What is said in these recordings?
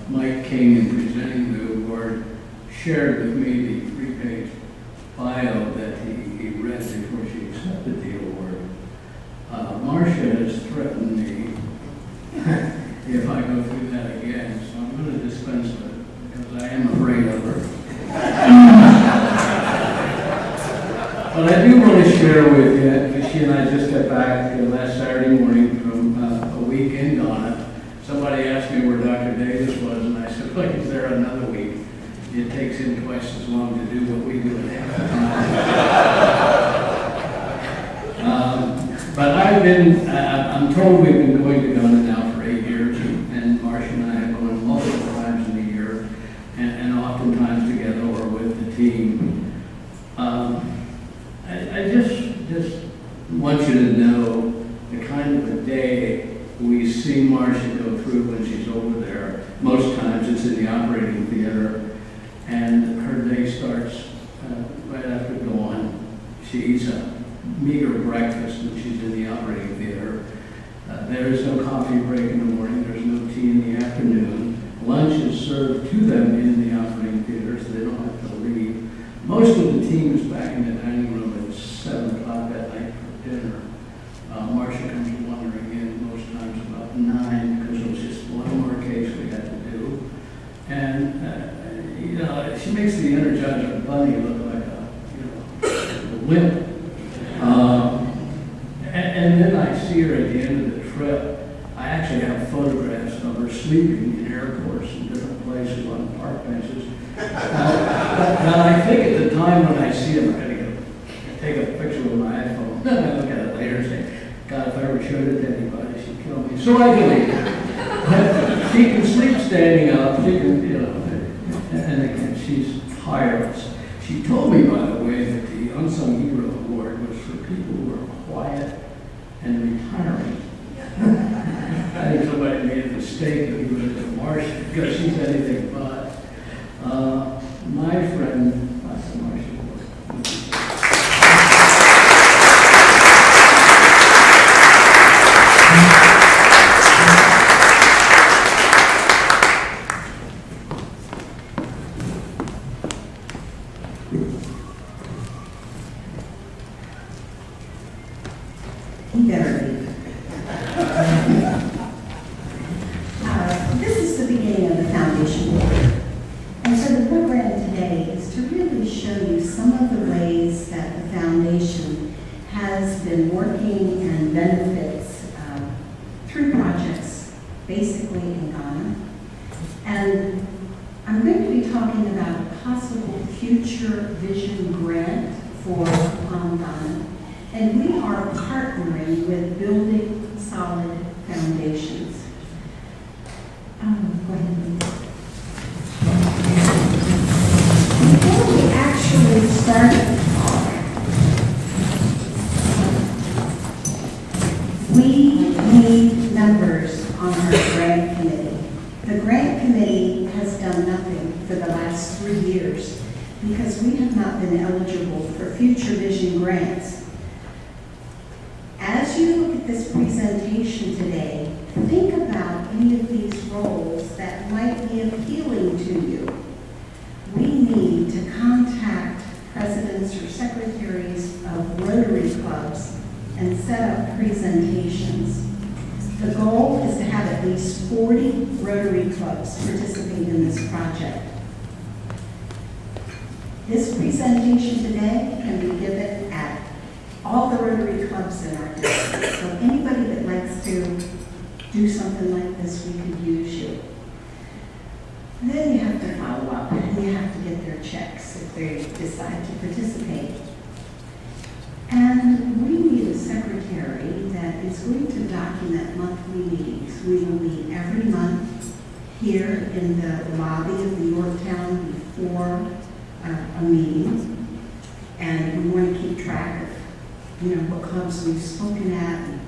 Mike King, in presenting the award, shared with me the 3-page bio that he read before she accepted the award. Marsha has threatened me if I go through that again, so I'm going to dispense with it because I am afraid of her. But I do want to share with you, because she and I just got back last Saturday morning from a week in Ghana. Somebody asked me where Dr. Davis was, and I said, well, he's there another week. It takes him twice as long to do what we do in half the time. But I'm told we've been going to Ghana now for 8 years, and Marsha and I have gone multiple times in the year, and oftentimes together or with the team. I just want you to know the kind of a day we see Marsha go through when she's over there. Most times it's in the operating theater, and her day starts right after dawn. She eats a meager breakfast when she's in the operating theater. There is no coffee break in the morning. There's no tea in the afternoon. Lunch is served to them in the operating theater, so they don't have to leave. Most of the team is back in the dining room at 7 o'clock that night for dinner. Marsha comes wandering in most times about 9 because it was just one more case we had to do. And, she makes the Energizer Bunny look like a wimp. And then I see her at the end of the trip. I actually have photographs of her sleeping in airports in different places on park benches. But I think at the time when I see him, I'm going to take a picture with my iPhone. Then I look at it later and say, God, if I ever showed it to anybody, she'd kill me. So I believe her. She can sleep standing up. She can, and again, she's tireless. She told me, by the way, that the Unsung Hero Award was for people who are quiet and retiring. I think somebody made a mistake and he was at Marsha because she's anything but. My friend, Pastor Marsha Bornt. You better leave. This is the beginning of the foundation work. And so the program today is to really show you some of the ways that the foundation has been working and benefits through projects, basically in Ghana. And I'm going to be talking about a possible future vision grant for Apam, Ghana. And we are partnering with Building Solid Foundations. Go ahead. Before we actually start the talk, we need members on our grant committee. The grant committee has done nothing for the last 3 years because we have not been eligible for future vision grants. As you look at this presentation today, think about any of these roles that might be appealing to you. We need to contact presidents or secretaries of Rotary Clubs and set up presentations. The goal is to have at least 40 Rotary Clubs participate in this project. This presentation today can be given at all the Rotary Clubs in our district. So anybody that likes to do something like this, we could use you. And then you have to follow up and you have to get their checks if they decide to participate. And we need a secretary that is going to document monthly meetings. We will meet every month here in the lobby of the Yorktown before a meeting. And we want to keep track of what clubs we've spoken at and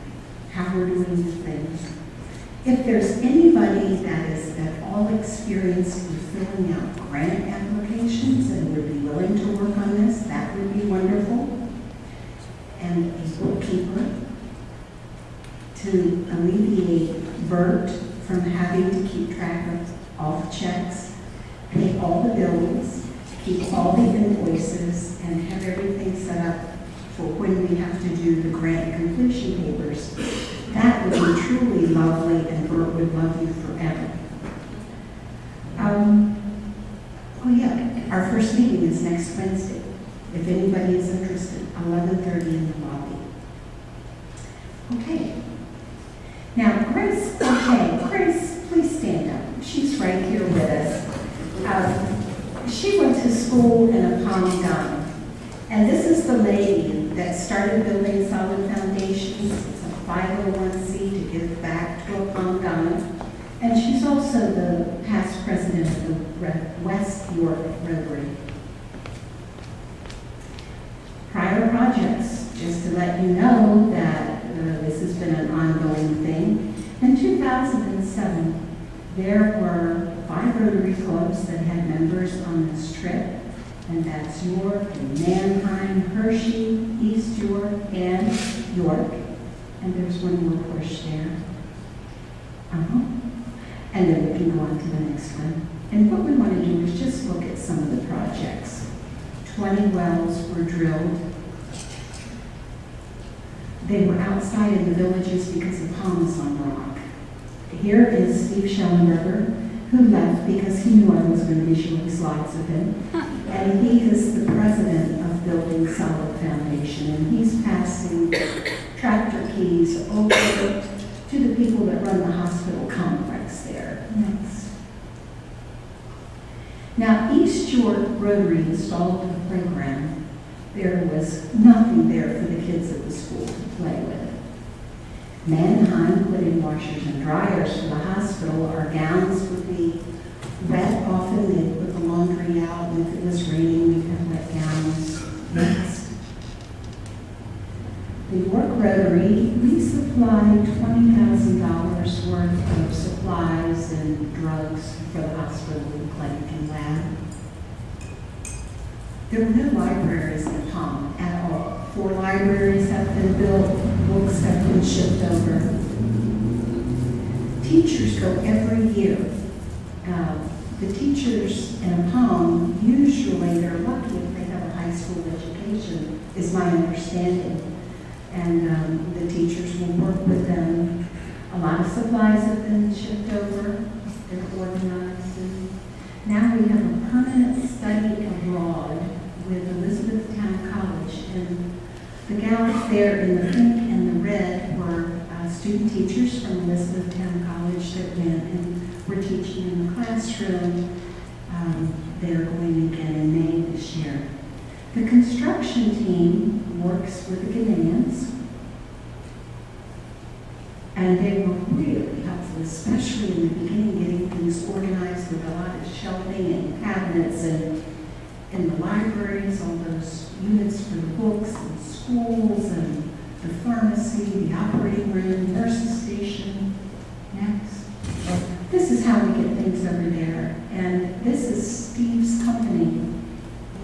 how we're doing the things. If there's anybody that is at all experienced in filling out grant applications and would be willing to work on this, that would be wonderful. And a bookkeeper to alleviate Bert from having to keep track of all the checks, pay all the bills, keep all the invoices, and have everything set up for when we have to do the grant completion papers. That would be truly lovely, and Bert would love you forever. Oh yeah, our first meeting is next Wednesday. If anybody is interested, 11:30 in the lobby. Okay. Now, Grace, Grace, please stand up. She's right here with us. She went to school in Apam, Ghana. And this is the lady that started building Solid Foundations. It's a 501c to give back to Apam, Ghana. And she's also the past president of the West York Rotary. Prior projects, just to let you know that this has been an ongoing thing. In 2007, there were 5 Rotary Clubs that had members on this trip, and that's York and Mannheim, Hershey, East York, and York. And there's one more push there. And then we can go on to the next one. And what we want to do is just look at some of the projects. 20 wells were drilled. They were outside in the villages because of palms on rock. Here is Steve Schellenberger, who left because he knew I was going to be showing slides of him. And he is the president of Building Solid Foundation, and he's passing tractor keys over to the people that run the hospital complex there. Next. Now, East York Rotary installed a playground. There was nothing there for the kids at the school to play with. Mannheim put in washers and dryers for the hospital. Our gowns would be wet often. They'd put the laundry out, and if it was raining, we'd have wet gowns. Next. The York Rotary, we supplied $20,000 worth of supplies and drugs for the hospital, clinic, and lab. There were no libraries in Apam at all. 4 libraries have been built, books have been shipped over. Teachers go every year. The teachers in Apam, usually they're lucky if they have a high school education, is my understanding. And the teachers will work with them. A lot of supplies have been shipped over. They're organized. And now we have a permanent study abroad with Elizabethtown College. And the gals there in the pink and the red were student teachers from Elizabethtown College that went and were teaching in the classroom. They're going again in May this year. The construction team works with the Ghanaians, and they were really helpful, especially in the beginning, getting things organized with a lot of shelving and cabinets and in the libraries, all those units for the books and schools and the pharmacy, the operating room, nurse's station. Next. This is how we get things over there. And this is Steve's company.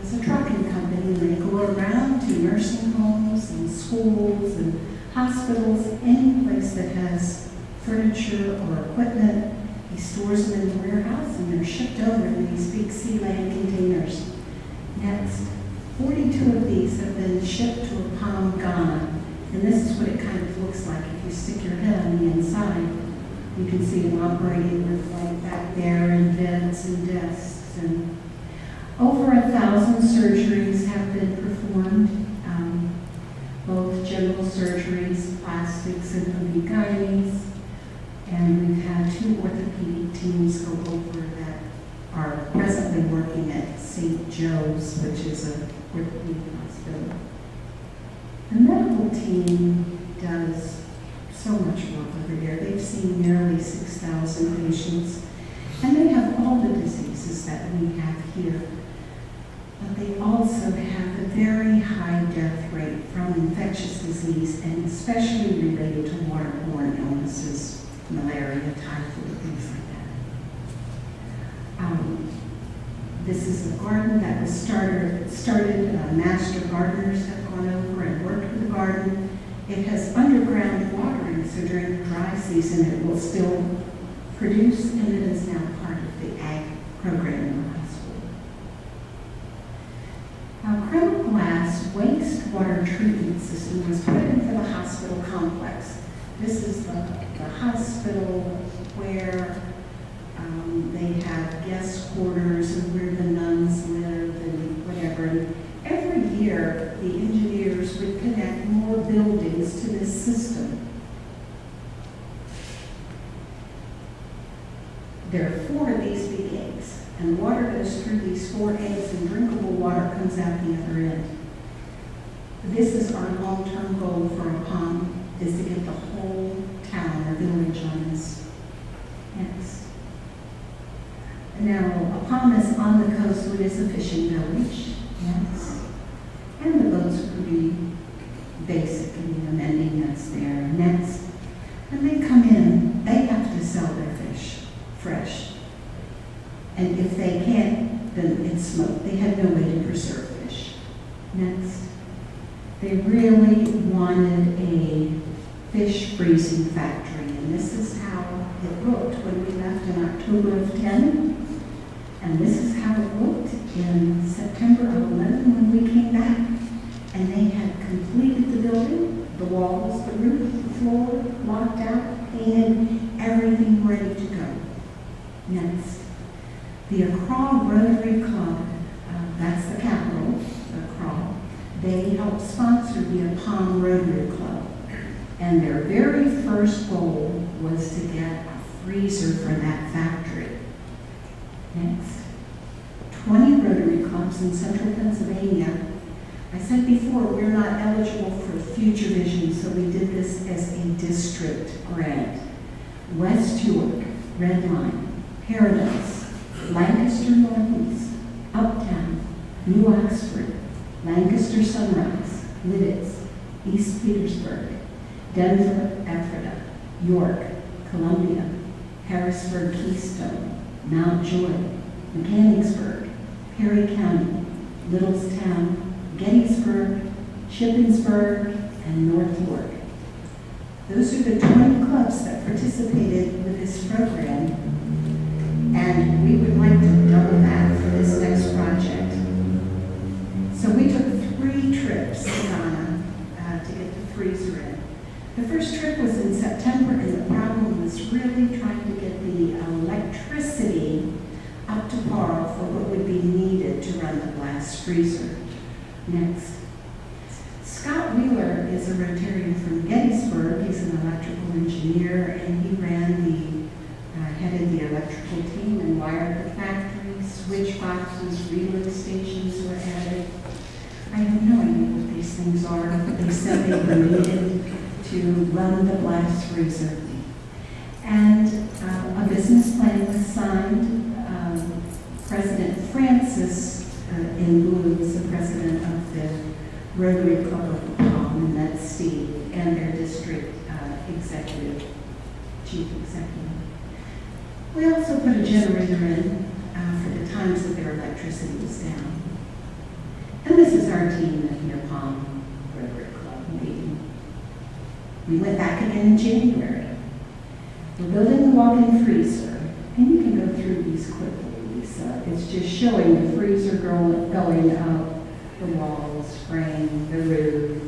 It's a trucking company, and they go around to nursing homes and schools and hospitals, any place that has furniture or equipment. He stores them in the warehouse, and they're shipped over in these big sea-land containers. Next, 42 of these have been shipped to Apam, Ghana, and this is what it kind of looks like if you stick your head on the inside. You can see them operating with like back there and beds and desks. And over 1,000 surgeries have been performed, both general surgeries, plastics, and OB-GYNs. And we've had 2 orthopedic teams go over that are presently working at St. Joe's, which is a orthopedic hospital. The medical team does so much work over there. They've seen nearly 6,000 patients, and they have all the diseases that we have here. But they also have a very high death rate from infectious disease, and especially related to waterborne illnesses, malaria, typhoid, things like that. This is a garden that was started. Master gardeners have gone over and worked with the garden. It has underground watering, so during the dry season it will still produced, and it is now part of the ag program in the hospital. Our Creme Glass wastewater treatment system was put in for the hospital complex. This is the hospital where they have guest quarters and where the nuns live and whatever. And every year, the engineers would connect more buildings to this system. There are 4 of these big eggs, and water goes through these 4 eggs, and drinkable water comes out the other end. This is our long-term goal for Apam, is to get the whole town or village on this. Next. Now, Apam is on the coast, it is a fishing village. Yes. And the boats are pretty basic in the amending that's there. Next. When they come in, they have to sell their fish fresh. And if they can't, then it's smoked. They have no way to preserve fish. Next. They really wanted a fish freezing factory, and this is how it looked when we left in October of 10. And this is how it looked in September of 11 when we came back. And they had completed the building, the walls, the roof, the floor, locked out, painted, everything ready to go. Next. The Apam Rotary Club, that's the capital, Apam, they helped sponsor the Apam Rotary Club. And their very first goal was to get a freezer for that factory. Next. 20 Rotary Clubs in central Pennsylvania. I said before, we're not eligible for future vision, so we did this as a district grant. West York, Red Line, Paradise, Lancaster Northeast, Uptown, New Oxford, Lancaster Sunrise, Lidditz, East Petersburg, Denver, Ephrata, York, Columbia, Harrisburg, Keystone, Mount Joy, Mechanicsburg, Perry County, Littlestown, Gettysburg, Shippensburg, and North York. Those are the 20 clubs that participated with this program, and we would like to double that for this next project. So we took 3 trips to Ghana to get the freezer in. The first trip was in September, and the problem was really trying to get the electricity up to par for what would be needed to run the glass freezer. Next. Scott Wheeler is a Rotarian from Gettysburg. He's an electrical engineer, and he headed the electrical team and wired the factory. Switch boxes, relay stations were added. I have no idea what these things are, but they said they were needed to run the glass freezer. And a business plan was signed. President Francis in blue is the president of the Rotary Club of Apam, and that's Steve, and their district chief executive. We also put a generator in for the times that their electricity was down. And this is our team at the Apam Rotary Club meeting. We went back again in January. We're building the walk-in freezer, and you can go through these quickly. It's just showing the freezer going up, the walls, frame, the roof,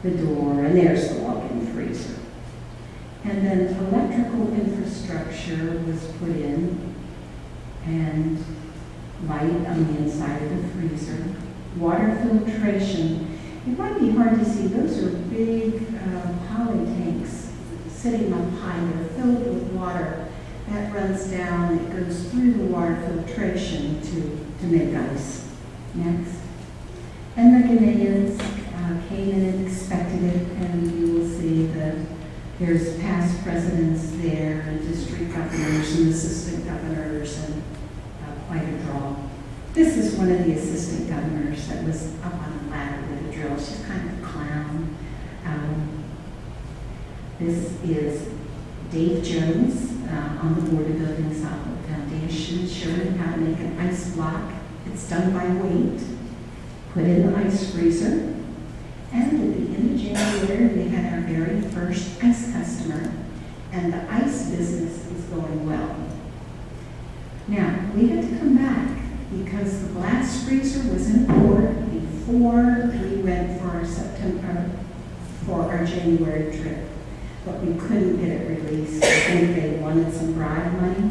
the door, and there's the walk-in freezer. And then electrical infrastructure was put in, and light on the inside of the freezer. Water filtration. It might be hard to see, those are big poly tanks sitting up high. They're filled with water. That runs down, it goes through the water filtration to make ice. Next. And the Ghanaians came in and inspected it, and you will see that there's past presidents there, and district governors and assistant governors, and quite a draw. This is one of the assistant governors that was up on the ladder with a drill. She's kind of a clown. This is Dave Jones on the board of Building Solid Foundation, showing how to make an ice block. It's done by weight, put in the ice freezer, and at the end of January, we had our very first ice customer, and the ice business is going well. Now, we had to come back because the glass freezer was in port before we went for our January trip, but we couldn't get it released. I think they wanted some bribe money,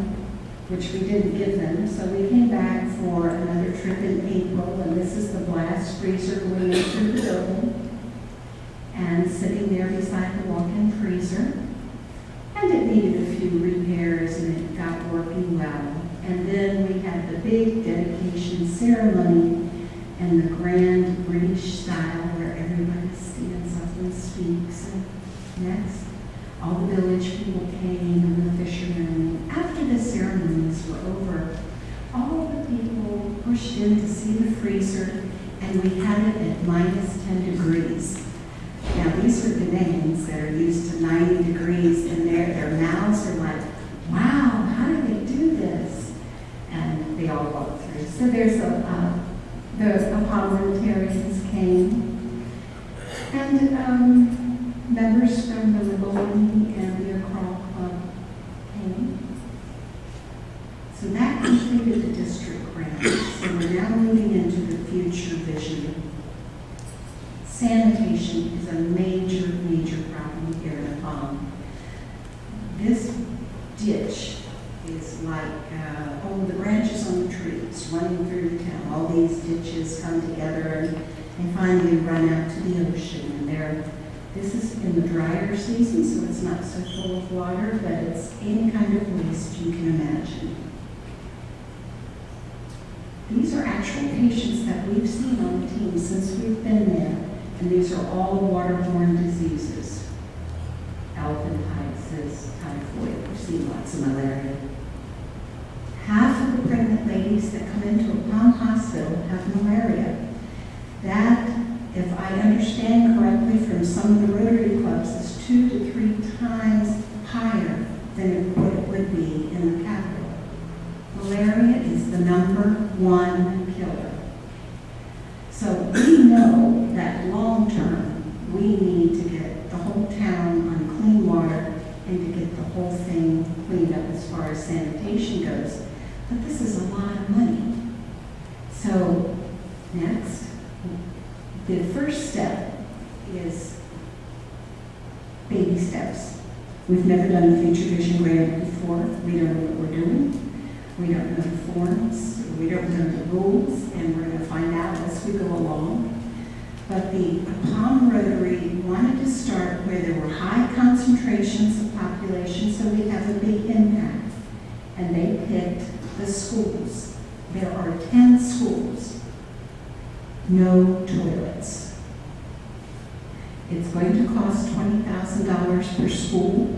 which we didn't give them, so we came back for another trip in April, and this is the glass freezer going into the building and sitting there beside the walk-in freezer. And it needed a few repairs, and it got working well. And then we had the big dedication ceremony and the grand British style where everybody stands up and speaks. And next, all the village people came and the fishermen. After the ceremonies were over, all the people pushed in to see the freezer, and we had it at -10 degrees. Now, these are Ghanaians that are used to 90 degrees, and their mouths are like, wow, how did they do this? And they all walked through. So there's the Apam Rotarians came, and members from the Rotary and the Accra Club came. So that completed the district grant. So we're now moving into the future vision. Sanitation is a major, major problem here in Apam. This ditch is like, the branches on the trees running through the town. All these ditches come together and finally run out to the ocean. And this is in the drier season, so it's not so full of water, but it's any kind of waste you can imagine. These are actual patients that we've seen on the team since we've been there. And these are all waterborne diseases. Elephantiasis, typhoid, we've seen lots of malaria. Half of the pregnant ladies that come into Apam Hospital have malaria. That, if I understand correctly from some of the Rotary Clubs, is 2 to 3 times higher than what it would be in the capital. Malaria is the #1 killer. So we know that long term, we need to get the whole town on clean water and to get the whole thing cleaned up as far as sanitation goes. But this is a lot of money. So next, the first step is baby steps. We've never done a future vision grant before. We don't know what we're doing. We don't know the forms. We don't know the rules, and we're going to find out as we go along. But the Apam Rotary wanted to start where there were high concentrations of population so we have a big impact. And they picked the schools. There are 10 schools, no toilets. It's going to cost $20,000 per school,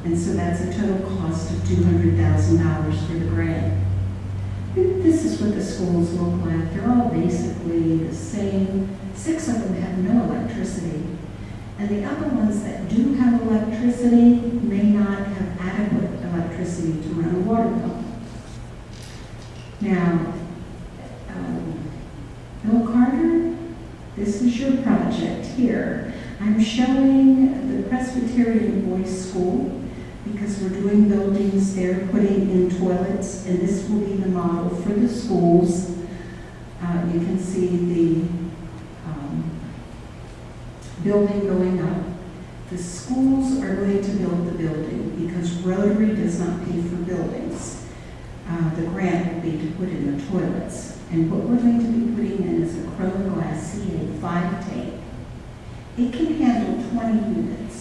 and so that's a total cost of $200,000 for the grant. This is what the schools look like. They're all basically the same. 6 of them have no electricity. And the other ones that do have electricity may not have adequate electricity to run a water pump. Now, Bill Carter, this is your project here. I'm showing the Presbyterian Boys School because we're doing buildings there, putting in toilets, and this will be the model for the schools. You can see the building going up. The schools are going to build the building because Rotary does not pay for buildings. The grant will be to put in the toilets. And what we're going to be putting in is a Chroma Glass CA5 tank. It can handle 20 units.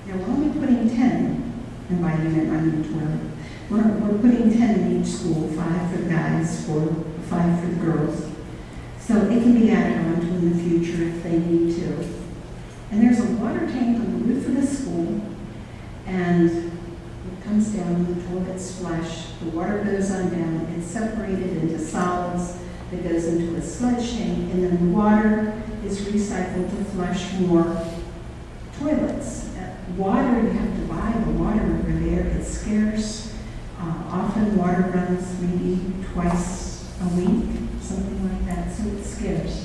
Now we're only putting 10. And by unit, I mean toilet. We're putting 10 in each school, 5 for the guys, 5 for the girls. So it can be added on to in the future if they need to. And there's a water tank on the roof of the school, and it comes down, the toilets flush, the water goes on down, it's separated into solids that goes into a sludge tank, and then the water is recycled to flush more toilets. Water, you have to buy the water over there. It's scarce. Often water runs maybe twice a week, something like that, so it's scarce.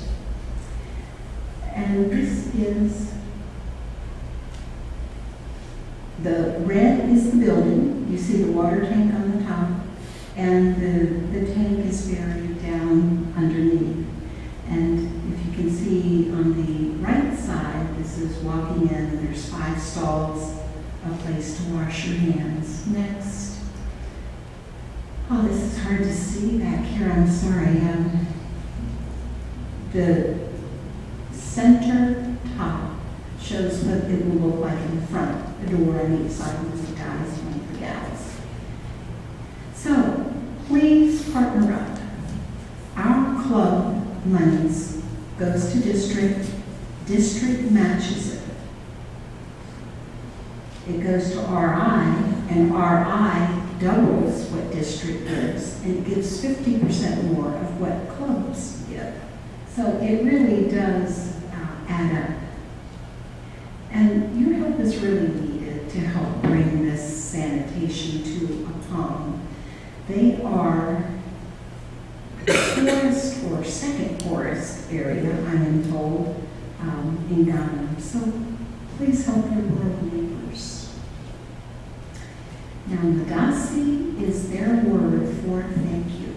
And this is The red is the building. You see the water tank on the top, and the tank is buried down underneath. And if you can see on the right side, this is walking in, and there's 5 stalls, a place to wash your hands. Next. Oh, this is hard to see back here, I'm sorry. The center top shows what it will look like in the front, a door on each side, one for the guys, one for the gals. So, please partner up. Our club monies goes to district matches it. It goes to RI, and RI doubles what district gives, and it gives 50% more of what clubs give. So it really does add up. And your help is really needed to help bring this sanitation to Apam. They are the poorest or second poorest area, I am told, in Ghana. So please help your rural neighbors. Now, Nagasi is their word for thank you.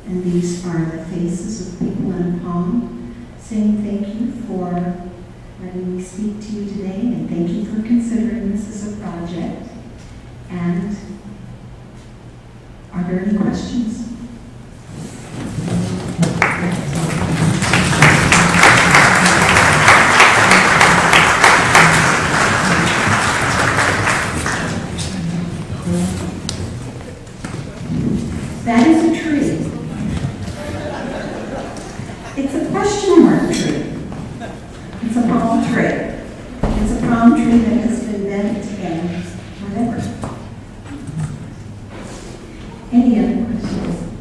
And these are the faces of people in Apam saying thank you for letting me speak to you today, and thank you for considering this as a project. And are there any questions? That is a tree. It's a question mark tree. It's a palm tree. It's a palm tree that has been bent and whatever. Any other questions?